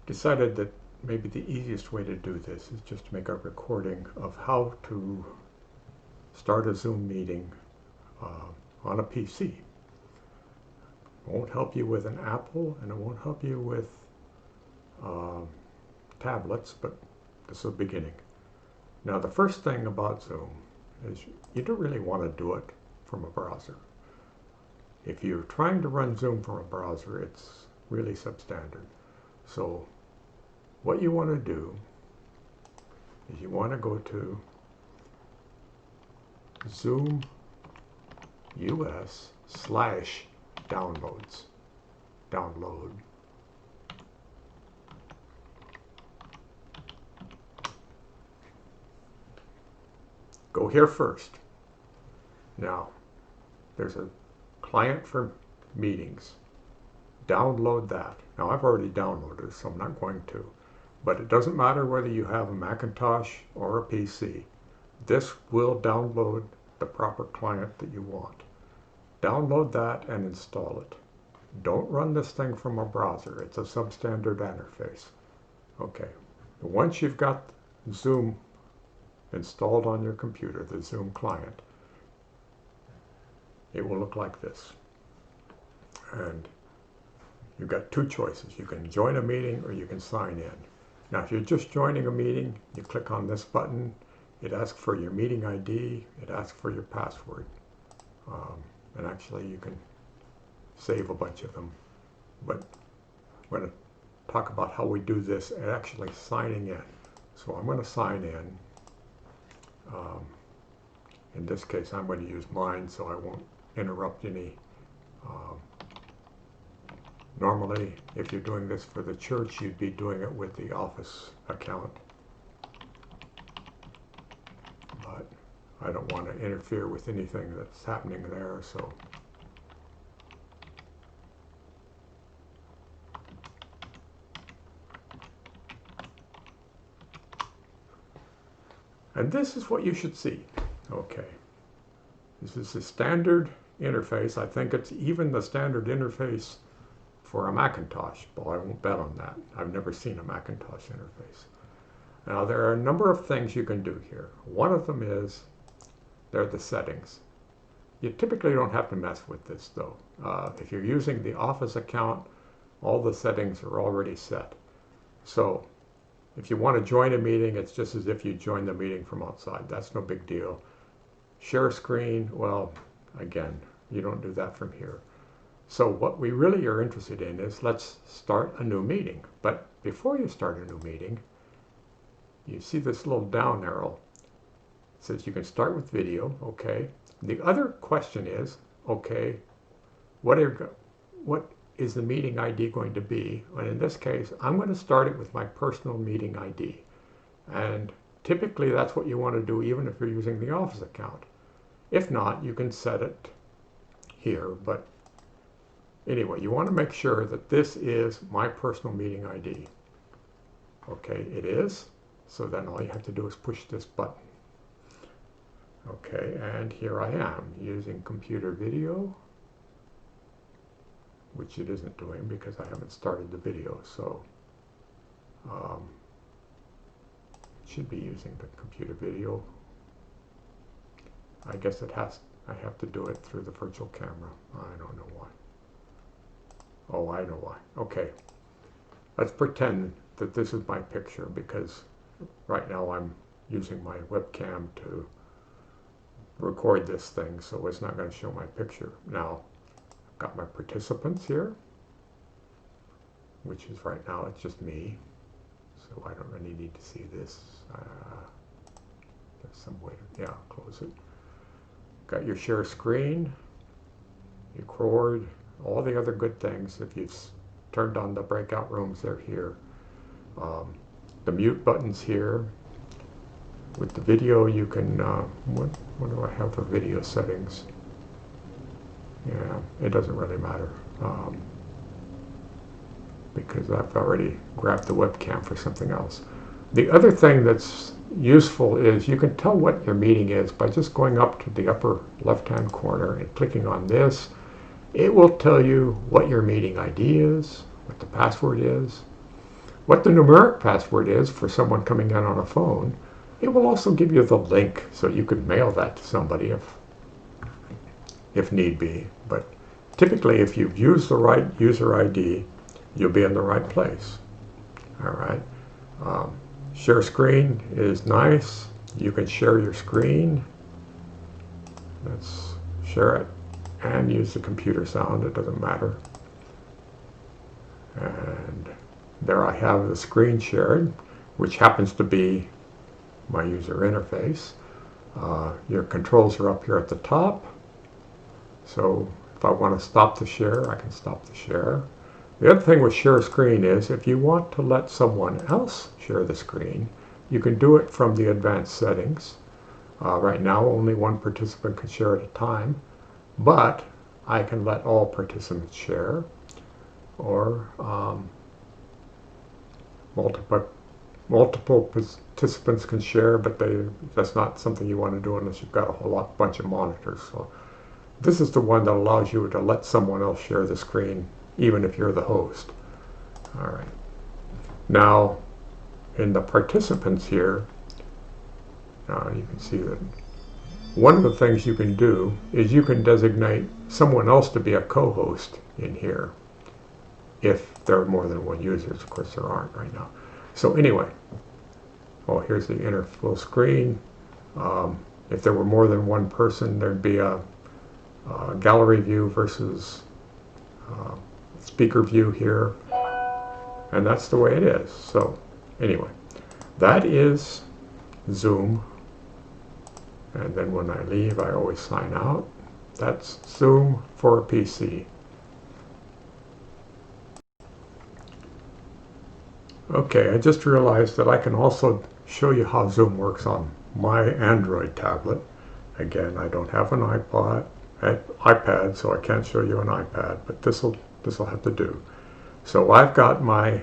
decided that maybe the easiest way to do this is just to make a recording of how to start a Zoom meeting on a PC. It won't help you with an Apple, and it won't help you with tablets, but this is a beginning. Now, the first thing about Zoom is you don't really want to do it from a browser. If you're trying to run Zoom from a browser, it's really substandard. So what you want to do is you want to go to Zoom US/downloads. Download. Go here first. Now, there's a client for meetings. Download that. Now, I've already downloaded it, so I'm not going to. But it doesn't matter whether you have a Macintosh or a PC. This will download the proper client that you want. Download that and install it. Don't run this thing from a browser. It's a substandard interface. Okay. Once you've got Zoom installed on your computer, the Zoom client, it will look like this. And you've got two choices. You can join a meeting or you can sign in. Now, if you're just joining a meeting, you click on this button. It asks for your meeting ID. It asks for your password. And actually, you can save a bunch of them. But I'm going to talk about how we do this and actually signing in. So I'm going to sign in. In this case, I'm going to use mine so I won't interrupt any. Normally, if you're doing this for the church, you'd be doing it with the office account. But I don't want to interfere with anything that's happening there, so. And this is what you should see. Okay. This is the standard interface. I think it's even the standard interface for a Macintosh, but I won't bet on that. I've never seen a Macintosh interface. Now, there are a number of things you can do here. One of them is, they're the settings. You typically don't have to mess with this, though. If you're using the Office account, all the settings are already set. So, if you want to join a meeting, it's just as if you joined the meeting from outside. That's no big deal. Share screen, well, again, you don't do that from here. So what we really are interested in is let's start a new meeting. But before you start a new meeting, you see this little down arrow. It says you can start with video, okay. The other question is, okay, what is the meeting ID going to be? And in this case, I'm going to start it with my personal meeting ID. And typically that's what you want to do even if you're using the Office account. If not, you can set it here, but anyway, you want to make sure that this is my personal meeting ID. Okay, it is. So then all you have to do is push this button. Okay, and here I am using computer video, which it isn't doing because I haven't started the video. So it should be using the computer video. I guess I have to do it through the virtual camera. I don't know why. Oh, I know why. Okay. Let's pretend that this is my picture because right now I'm using my webcam to record this thing, so it's not going to show my picture. Now, I've got my participants here, which is right now, it's just me. So I don't really need to see this. There's some way to, yeah, close it. Got your share screen, record, all the other good things. If you've turned on the breakout rooms, they're here. The mute button's here. With the video, you can, what do I have for video settings? Yeah, it doesn't really matter because I've already grabbed the webcam for something else. The other thing that's useful is you can tell what your meeting is by just going up to the upper left-hand corner and clicking on this. It will tell you what your meeting ID is, what the password is, what the numeric password is for someone coming in on a phone. It will also give you the link so you could mail that to somebody if need be. But typically, if you've used the right user ID, you'll be in the right place. All right. Share screen is nice. You can share your screen. Let's share it and use the computer sound. It doesn't matter. And there I have the screen shared, which happens to be my user interface. Your controls are up here at the top. So if I want to stop the share, I can stop the share. The other thing with share screen is if you want to let someone else share the screen, you can do it from the advanced settings. Right now, only one participant can share at a time, but I can let all participants share, or multiple participants can share, but that's not something you want to do unless you've got a bunch of monitors. So this is the one that allows you to let someone else share the screen, even if you're the host. All right. Now, in the participants here, you can see that one of the things you can do is you can designate someone else to be a co-host in here if there are more than one user. Of course, there aren't right now. So anyway, here's the inner full screen. If there were more than one person, there'd be a gallery view versus speaker view here, and that's the way it is. So anyway, that is Zoom, and then when I leave I always sign out. That's Zoom for a PC. Okay, I just realized that I can also show you how Zoom works on my Android tablet. Again, I don't have an iPad, so I can't show you an iPad, but this'll have to do. So I've got my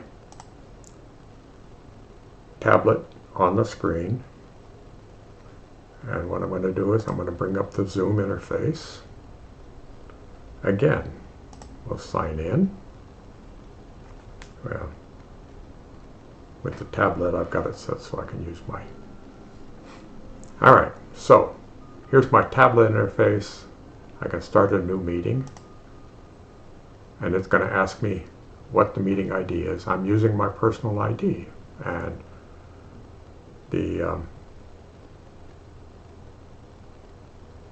tablet on the screen, and what I'm going to do is I'm going to bring up the Zoom interface. Again, we'll sign in. Well, with the tablet I've got it set so I can use my... Alright, so here's my tablet interface. I can start a new meeting, and it's going to ask me what the meeting ID is. I'm using my personal ID, and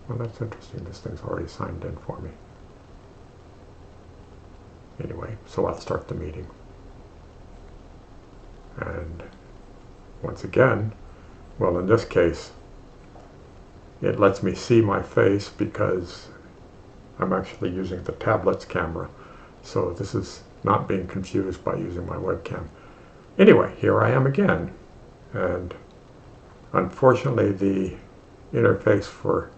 well, that's interesting. This thing's already signed in for me. Anyway, so I'll start the meeting. And once again, well, in this case, it lets me see my face because I'm actually using the tablet's camera. So this is not being confused by using my webcam. Anyway, here I am again. And unfortunately, the interface for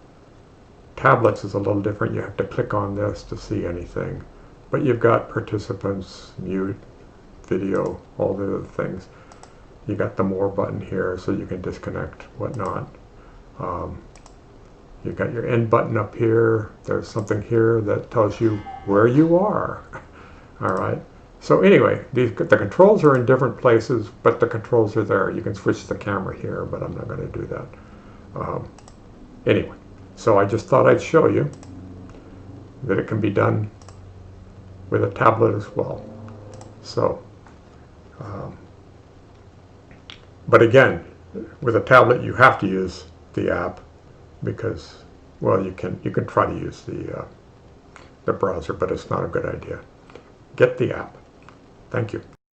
tablets is a little different. You have to click on this to see anything. But you've got participants, mute, video, all the other things. You got the more button here so you can disconnect, whatnot. You've got your end button up here. There's something here that tells you where you are. All right. So anyway, the controls are in different places, but the controls are there. You can switch the camera here, but I'm not going to do that. Anyway, so I just thought I'd show you that it can be done with a tablet as well. So, but again, with a tablet you have to use the app because, well, you can try to use the browser, but it's not a good idea. Get the app. Thank you.